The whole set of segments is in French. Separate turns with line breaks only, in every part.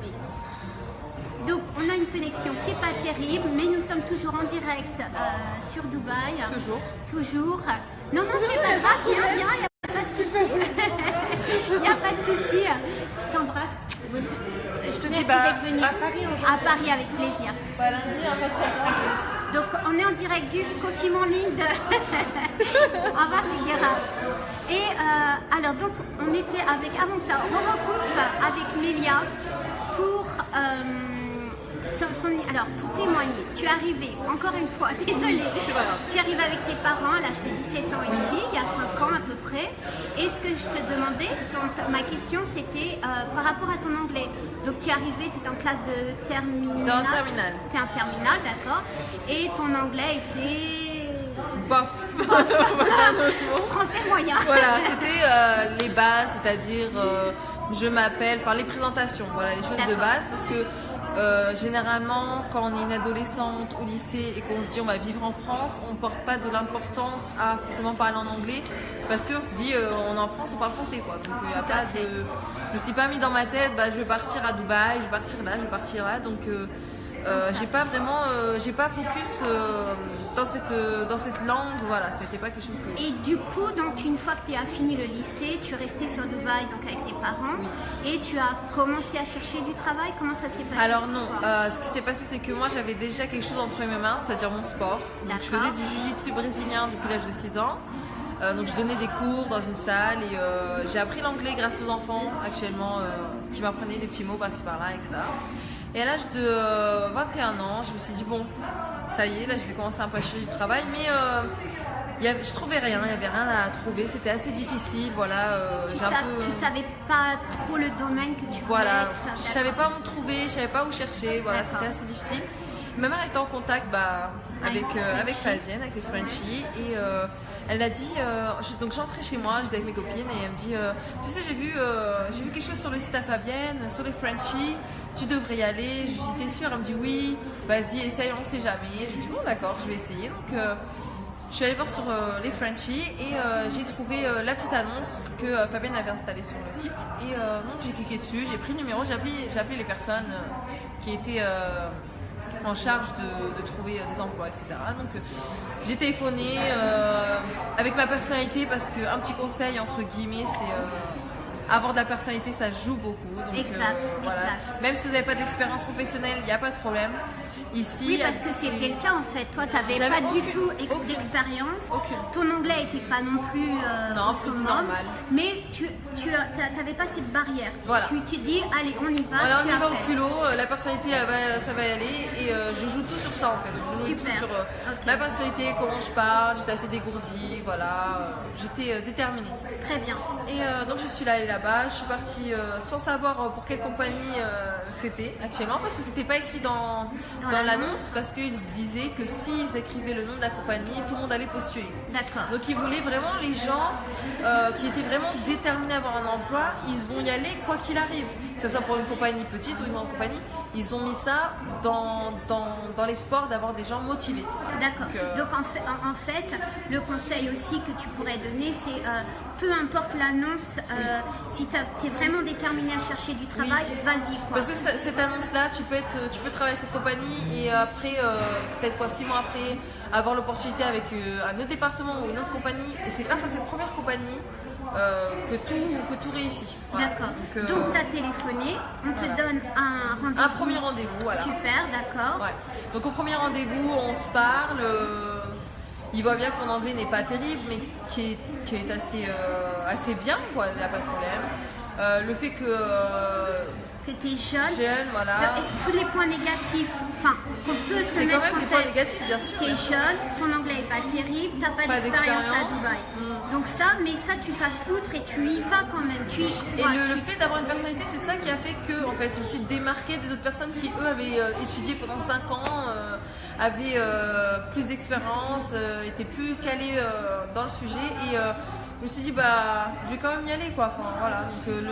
oui. Donc, on a une connexion qui n'est pas terrible, mais nous sommes toujours en direct sur Dubaï.
Toujours.
Toujours. Non, c'est pas grave, viens, il n'y a pas de souci. Il n'y a pas de souci. Je t'embrasse.
Et je te
Merci
dis,
d'être venu.
à Paris aujourd'hui.
À Paris, avec plaisir.
Bah, lundi, en fait, c'est
Donc, on est en direct du Coffee Morning de Ava Figuera. Et alors, donc, on était avant que ça, on recoupe avec Mélia pour... alors, pour témoigner, tu es arrivé, encore une fois, désolée, tu arrives avec tes parents à l'âge de 17 ans ici, il y a 5 ans à peu près. Et ce que je te demandais, ma question c'était par rapport à ton anglais. Donc tu es arrivé, tu étais en classe de terminale.
C'est en terminale.
Tu es en terminale, d'accord. Et ton anglais était...
Bof.
Français moyen.
Voilà, c'était les bases, c'est-à-dire je m'appelle, enfin les présentations, voilà, les choses de base, parce que généralement, quand on est une adolescente au lycée et qu'on se dit on va vivre en France, on ne porte pas de l'importance à forcément parler en anglais parce qu'on se dit on est en France, on parle français quoi. Donc y a pas de... je me suis pas mis dans ma tête, bah, je vais partir à Dubaï, je vais partir là, je vais partir là. Donc j'ai pas vraiment, j'ai pas focus dans cette langue, voilà, c'était pas quelque chose que...
Et du coup, donc une fois que tu as fini le lycée, tu es resté sur Dubaï donc avec tes parents,
oui.
Et tu as commencé à chercher du travail. Comment ça s'est passé?
Alors non, ce qui s'est passé c'est que moi j'avais déjà quelque chose entre mes mains, c'est-à-dire mon sport. Donc je faisais du jiu-jitsu brésilien depuis l'âge de 6 ans. Donc je donnais des cours dans une salle et j'ai appris l'anglais grâce aux enfants actuellement qui m'apprenaient des petits mots par-ci par-là, etc. Et à l'âge de 21 ans, je me suis dit bon, ça y est, là je vais commencer un peu à chercher du travail, mais je trouvais rien, il n'y avait rien à trouver, c'était assez difficile, voilà.
Tu savais pas trop le domaine que tu voulais.
Voilà, je savais pas où me trouver, je savais pas où chercher, voilà, c'était assez difficile. Ma mère était en contact avec Fabienne, avec les Frenchies, et elle a dit, donc j'entrais chez moi, j'étais avec mes copines, et elle me dit, tu sais, j'ai vu quelque chose sur le site à Fabienne, sur les Frenchies, tu devrais y aller. Je lui dis, t'es sûre? Elle me dit oui, vas-y, essaye, on sait jamais. Je dis bon d'accord, je vais essayer. Donc je suis allée voir sur les Frenchies et j'ai trouvé la petite annonce que Fabienne avait installée sur le site. Et donc j'ai cliqué dessus, j'ai pris le numéro, j'ai appelé les personnes qui étaient en charge de trouver des emplois, etc. Donc j'ai téléphoné avec ma personnalité parce qu'un petit conseil entre guillemets c'est... avoir de la personnalité, ça joue beaucoup. Donc,
exact,
voilà.
exact.
Même si vous n'avez pas d'expérience professionnelle, il n'y a pas de problème. Ici,
oui, parce que c'était le cas en fait. Toi, tu n'avais pas du tout d'expérience. Ton anglais n'était pas non plus
normal.
Mais tu n'avais pas cette barrière.
Voilà.
Tu t'es dit, allez, on y va.
Voilà, on y va au culot. La personnalité, ça va y aller. Et je joue tout sur ça en fait. Je joue tout sur ma personnalité, comment je parle. J'étais assez dégourdie. Voilà. J'étais déterminée.
Très bien.
Et donc je suis allée là-bas. Je suis partie sans savoir pour quelle compagnie c'était actuellement parce que c'était pas écrit dans l'annonce parce qu'ils se disaient que s'ils écrivaient le nom de la compagnie, tout le monde allait postuler.
D'accord.
Donc ils voulaient vraiment les gens qui étaient vraiment déterminés à avoir un emploi, ils vont y aller quoi qu'il arrive. Que ce soit pour une compagnie petite ou une grande compagnie, ils ont mis ça dans l'espoir d'avoir des gens motivés.
D'accord. Donc en fait, le conseil aussi que tu pourrais donner, c'est peu importe l'annonce, si tu es vraiment déterminé à chercher du travail, vas-y.
Parce que cette annonce-là, tu peux travailler à cette compagnie et après, peut-être 6 mois après, avoir l'opportunité avec un autre département ou une autre compagnie. Et c'est grâce à cette première compagnie que tout réussit. Voilà.
D'accord. Donc tu as téléphoné, on te donne un rendez-vous.
Un premier rendez-vous, voilà.
Super, d'accord.
Ouais. Donc au premier rendez-vous, on se parle. Il voit bien que mon anglais n'est pas terrible, mais qui est assez bien, quoi. Il n'y a pas de problème. Le fait que
tu es jeune,
voilà.
Et tous les points négatifs, enfin, qu'on peut se
c'est
mettre
quand même des points négatifs, bien sûr.
Tu es jeune, ton anglais n'est pas terrible, tu n'as pas d'expérience à Dubaï. Donc mais ça, tu passes outre et tu y vas quand même.
Le fait d'avoir une personnalité, c'est ça qui a fait que, en fait, je me suis démarquée des autres personnes qui, eux, avaient étudié pendant 5 ans, avaient plus d'expérience, étaient plus calés dans le sujet et je me suis dit je vais quand même y aller quoi. Enfin voilà, donc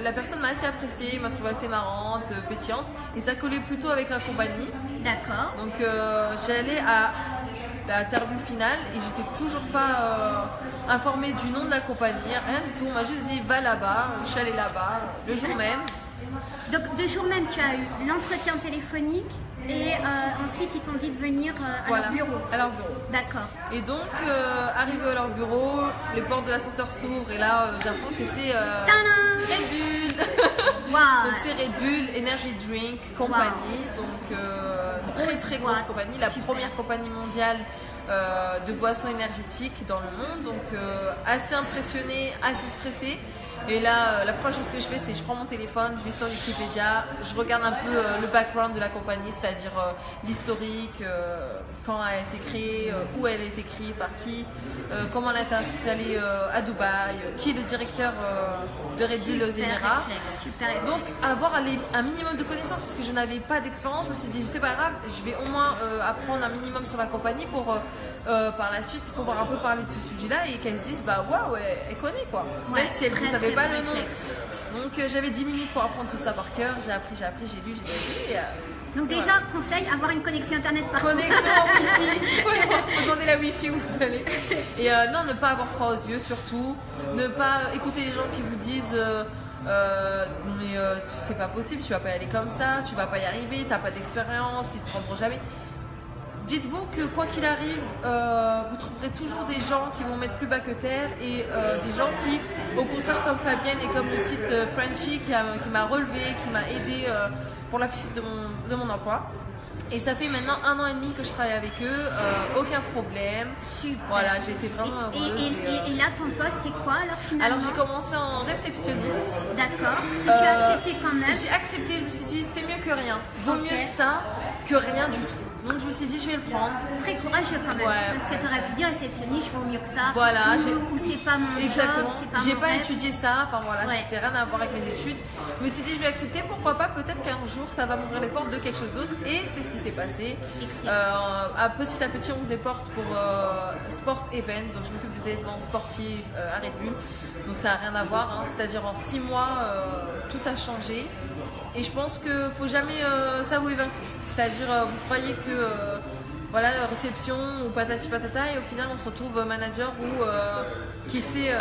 la personne m'a assez appréciée, m'a trouvée assez marrante, pétillante et ça collait plutôt avec la compagnie.
D'accord.
Donc j'allais à l'interview finale et j'étais toujours pas informée du nom de la compagnie, rien du tout. On m'a juste dit va là-bas, je suis allée là-bas le jour même.
Donc, de jour même, tu as eu l'entretien téléphonique et ensuite, ils t'ont dit de venir à leur bureau.
À leur bureau.
D'accord.
Et donc, arrivé à leur bureau, les portes de l'ascenseur s'ouvrent et là, j'apprends que c'est Red Bull.
Wow.
Donc, c'est Red Bull Energy Drink Company. Wow. Donc, très grosse compagnie, la première compagnie mondiale de boissons énergétiques dans le monde. Donc, assez impressionnée, assez stressée. Et là, la première chose que je fais, c'est je prends mon téléphone, je vais sur Wikipédia, je regarde un peu le background de la compagnie, c'est-à-dire l'historique, quand elle a été créée, où elle a été créée, par qui, comment elle a été installée à Dubaï, qui est le directeur de Red Bull aux Émirats. Donc avoir un minimum de connaissances, parce que je n'avais pas d'expérience, je me suis dit c'est pas grave, je vais au moins apprendre un minimum sur la compagnie pour par la suite pouvoir un peu parler de ce sujet-là et qu'elle se dise bah waouh, elle connaît quoi, même si elle ne savait pas le nom. Donc j'avais 10 minutes pour apprendre tout ça par cœur, j'ai appris, j'ai lu.
Donc déjà,
voilà.
Conseil, avoir une connexion internet partout.
Connexion Wi-Fi, faut demander la Wi-Fi où vous allez. Et non, ne pas avoir froid aux yeux surtout, ne pas écouter les gens qui vous disent mais c'est pas possible, tu vas pas y aller comme ça, tu vas pas y arriver, t'as pas d'expérience, ils te prendront jamais. Dites-vous que quoi qu'il arrive, vous trouverez toujours des gens qui vont mettre plus bas que terre et des gens qui, au contraire comme Fabienne et comme le site Frenchy qui m'a relevé, qui m'a aidé pour la réussite de mon emploi. Et ça fait maintenant 1 an et demi que je travaille avec eux, aucun problème.
Super.
Voilà, j'ai été vraiment heureuse.
Et là, ton poste, c'est quoi alors finalement?
Alors j'ai commencé en réceptionniste.
D'accord. Tu as accepté quand même?
J'ai accepté, je me suis dit c'est mieux que rien. Vaut mieux ça que rien du tout. Donc je me suis dit je vais le prendre.
Très courageux quand même, parce que tu aurais pu dire réceptionniste, je vaux mieux que ça.
Voilà,
ou c'est pas mon
exactement.
job,
J'ai pas étudié ça, enfin voilà, c'était rien à voir avec mes études. Je me suis dit je vais accepter, pourquoi pas, peut-être qu'un jour ça va m'ouvrir les portes de quelque chose d'autre et c'est ce qui s'est passé. Petit à petit on ouvre les portes pour Sport Event, donc je m'occupe des événements sportifs à Red Bull. Donc ça n'a rien à voir, hein. C'est-à-dire en 6 mois tout a changé. Et je pense qu'il ne faut jamais s'avouer vaincu. C'est-à-dire, vous croyez que voilà, réception ou patati patata, et au final, on se retrouve manager ou qui c'est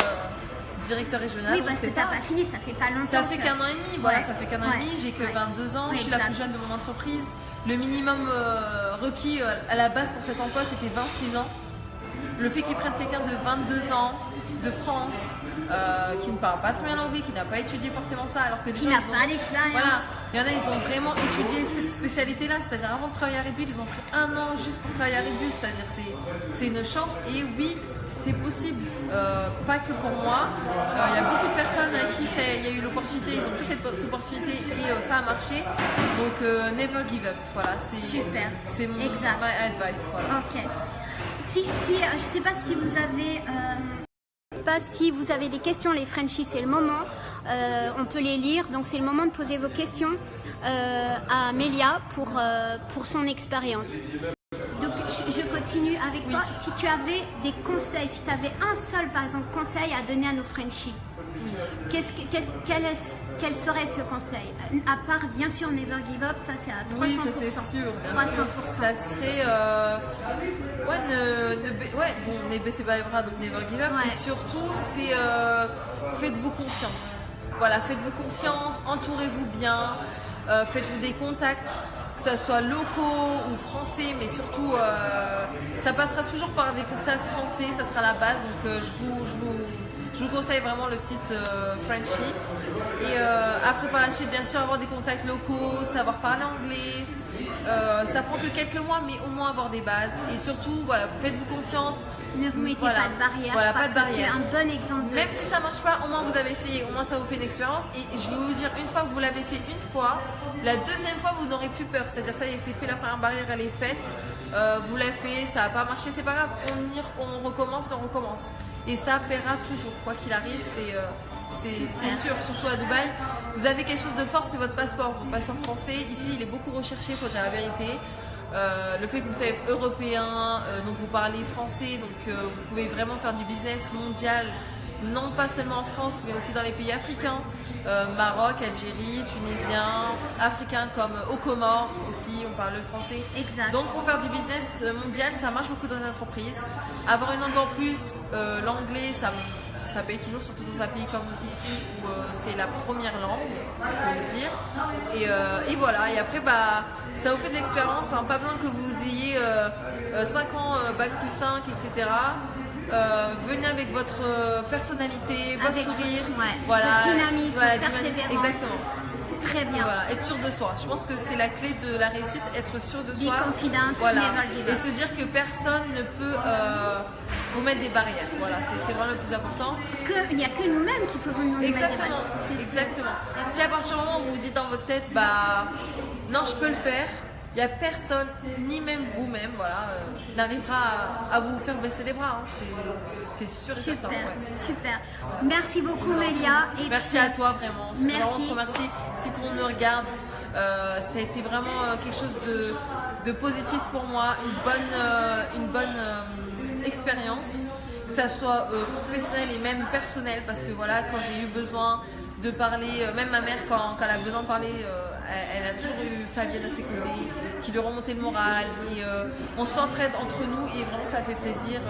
directeur régional.
Oui, parce que tu n'as pas fini, ça fait pas longtemps.
Ça fait qu'1 an et demi, voilà, ça fait qu'1 an et demi, j'ai que 22 ans, je suis la plus jeune de mon entreprise. Le minimum requis à la base pour cet emploi, c'était 26 ans. Le fait qu'ils prennent quelqu'un de 22 ans, de France, qui ne parle pas très bien l'anglais, qui n'a pas étudié forcément ça, alors que des gens,
qui n'a pas d'expérience.
Voilà, il y en a, ils ont vraiment étudié cette spécialité-là, c'est-à-dire avant de travailler à Red Bull, ils ont pris 1 an juste pour travailler à Red Bull, c'est-à-dire c'est une chance. Et oui, c'est possible, pas que pour moi. Il y a beaucoup de personnes à qui il y a eu l'opportunité, ils ont pris cette opportunité et ça a marché. Donc never give up, voilà, c'est mon advice. Voilà.
Ok. Je ne sais pas si vous avez... si vous avez des questions, les Frenchies, c'est le moment. On peut les lire, donc c'est le moment de poser vos questions à Mélia pour son expérience. Donc je continue avec toi. Si tu avais des conseils, si tu avais un seul par exemple conseil à donner à nos Frenchies, quel serait ce conseil? À part bien sûr Never Give Up, ça c'est à 300%.
Oui, ça c'est sûr.
300%.
Ça serait ne baissez pas les bras, donc Never Give Up. Et surtout, c'est faites-vous confiance. Voilà, faites-vous confiance, entourez-vous bien, faites-vous des contacts, que ce soit locaux ou français, mais surtout ça passera toujours par des contacts français, ça sera la base. Donc je vous conseille vraiment le site Frenchy. Et après par la suite, bien sûr, avoir des contacts locaux, savoir parler anglais. Ça prend que quelques mois, mais au moins avoir des bases. Et surtout, voilà, faites-vous confiance.
Ne vous mettez pas de barrière.
Voilà, pas de barrière.
C'est un bon exemple.
Même si ça marche pas, au moins vous avez essayé, au moins ça vous fait une expérience. Et je vais vous dire, une fois que vous l'avez fait une fois, la deuxième fois vous n'aurez plus peur. C'est-à-dire ça y est, c'est fait, la première barrière elle est faite. Vous l'avez fait, ça n'a pas marché, c'est pas grave. On recommence. Et ça paiera toujours, quoi qu'il arrive. C'est sûr, surtout à Dubaï. Vous avez quelque chose de fort, c'est votre passeport français. Ici, il est beaucoup recherché, il faut dire la vérité. Le fait que vous soyez européen, donc vous parlez français, donc vous pouvez vraiment faire du business mondial, non pas seulement en France, mais aussi dans les pays africains, Maroc, Algérie, Tunisien, africains comme aux Comores aussi, on parle le français.
Exact.
Donc pour faire du business mondial, ça marche beaucoup dans les entreprises. Avoir une langue en plus, l'anglais, ça paye toujours, surtout dans un pays comme ici où c'est la première langue, on peut le dire. Et voilà, et après ça vous fait de l'expérience, hein, pas besoin que vous ayez 5 ans, bac plus 5, etc. Venez avec votre personnalité, votre sourire,
votre dynamisme, persévérance.
Exactement.
Très bien.
Voilà, être sûr de soi. Je pense que c'est la clé de la réussite, être sûr de soi.
Be confident,
voilà.
never give up.
Et se dire que personne ne peut vous mettre des barrières. Voilà, c'est vraiment le plus important.
Il n'y a que nous-mêmes qui pouvons nous mettre des barrières.
Exactement. Si à partir du moment où vous vous dites dans votre tête, non, je peux le faire, il n'y a personne, ni même vous-même, n'arrivera à vous faire baisser les bras. Hein. C'est sûr et certain.
Super. Merci beaucoup, Mélia.
Merci à toi, vraiment. Je
merci.
Vraiment te remercie. Si tout le monde me regarde, ça a été vraiment quelque chose de positif pour moi, une bonne expérience, que ça soit professionnelle et même personnelle, parce que voilà, quand j'ai eu besoin de parler, même ma mère quand elle a besoin de parler, elle a toujours eu Fabienne à ses côtés, qui lui remontait le moral, et on s'entraide entre nous et vraiment ça fait plaisir.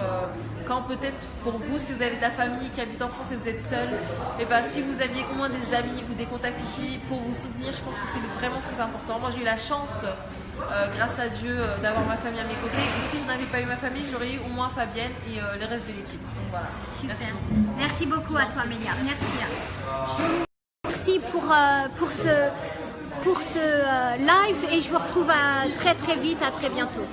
Quand peut-être pour vous, si vous avez de la famille qui habite en France et vous êtes seul, et si vous aviez au moins des amis ou des contacts ici pour vous soutenir, je pense que c'est vraiment très important. Moi j'ai eu la chance, grâce à Dieu, d'avoir ma famille à mes côtés, et si je n'avais pas eu ma famille, j'aurais eu au moins Fabienne et le reste de l'équipe. Donc voilà.
Super.
Merci
beaucoup à toi, Mélia. Merci pour ce live et je vous retrouve très très vite, à très bientôt.